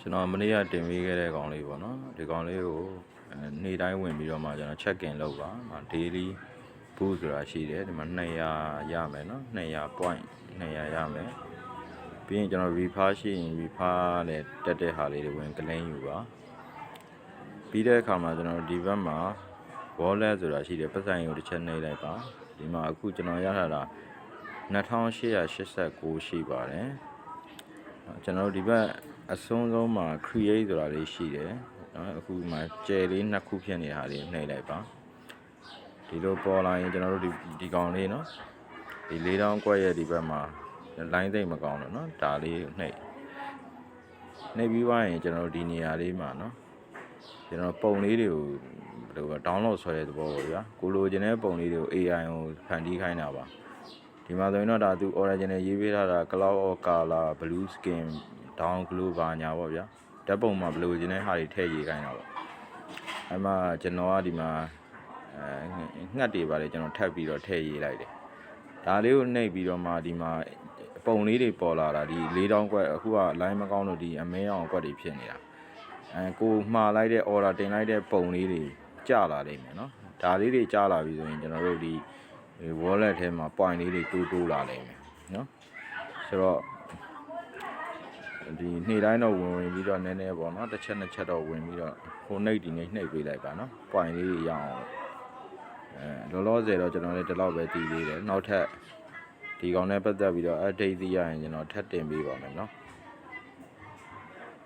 ကျွန်တော်မနေ့ကတင်ပေးခဲ့တဲ့ကောင်လေးပေါ့နော်ဒီကောင်လေးကိုနေ့တိုင်းဝင်ပြီးတော့မှကျွန်တော် check in လုပ်ပါ daily boost ဆိုတာရှိတယ်ဒီမှာ200ရမယ်နော်200 point 200ရမယ်ပြီးရင်ကျွန်တော် refer ရှိရင် refer နဲ့တက်တဲ့ဟာလေးတွေဝင် claim ယူပါပြီးတဲ့အခါမှာကျွန်တော်ဒီဘက်မှာ wallet ဆိုတာရှိတယ်ပတ်စံကိုတစ်ချက်နှိပ်လိုက်ပါဒီမှာအခုကျွန်တော်ရထားတာ2889ရှိပါတယ်ကျွန်တော်ဒီဘက်အဆုံးဆုံးမှာ create ဆိုတာလေးရှိတယ်နော်အခုမှကျယ်လေး2ခုဖြစ်နေတာလေးနှိပ်လိုက်ပါဒီလိုပေါ်လာရင်ကျွန်တော်တို့ဒီကောင်လေးနော်ဒီ4000ကွက်ရဲ့ဒီဘက်မှာ line သိမ့်မကောင်းတော့နော်ဒါလေးနှိပ်ပြီးသွားရင်ကျွန်တော်တို့ဒီနေရာလေးမှာနော်ကျွန်တော်ပုံလေးတွေကိုဘယ်လို download ဆွဲတဲ့သဘောပေါ့ဗျာကိုလိုချင်တဲ့ပုံလေးတွေကို AI ကိုဖန်တီးခိုင်းတာပါဒီမှာဆိုရင်တော့ဒါသူ original ရေးပေးထားတာ cloud of color blue skin down glow ဘာညာပေါ့ဗျာဓာတ်ပုံမှာဘယ်လိုချင်တဲ့ဟာတွေထည့်ရေးခိုင်းတာပေါ့အဲ့မှာကျွန်တော်ကဒီမှာငှက်တွေပါလေကျွန်တော်ထပ်ပြီးတော့ထည့်ရေးလိုက်တယ်ဒါလေးကိုနှိပ်ပြီးတော့မှဒီမှာပုံလေးတွေပေါ်လာတာဒီ4000ကွက်အခုက line မကောင်းလို့ဒီအမဲအောင်ကွက်တွေဖြစ်နေတာကိုမှားလိုက်တဲ့ order တင်လိုက်တဲ့ပုံလေးတွေကျလာလိမ့်မယ်နော်ဒါလေးတွေကျလာပြီဆိုရင်ကျွန်တော်တို့ဒီ wallet ထဲမှာ point လေးတွေတိုးလာလိမ့်မယ်နော်ဆိုတော့ဒီနေ့တိုင်းတော့ဝင်ပြီးတော့နည်းနည်းပေါ့နော်တစ်ချက်နှစ်ချက်တော့ဝင်ပြီးတော့ဟိုနှိပ်ဒီနှိပ်ပေးလိုက်ပါနော် point လေးတွေရအောင်လောလောဆယ်တော့ကျွန်တော်လည်းဒီလောက်ပဲတည်သေးတယ်နောက်ထပ်ဒီကောင်နဲ့ပတ်သက်ပြီးတော့ update သိရရင်ကျွန်တော်ထပ်တင်ပေးပါမယ်နော်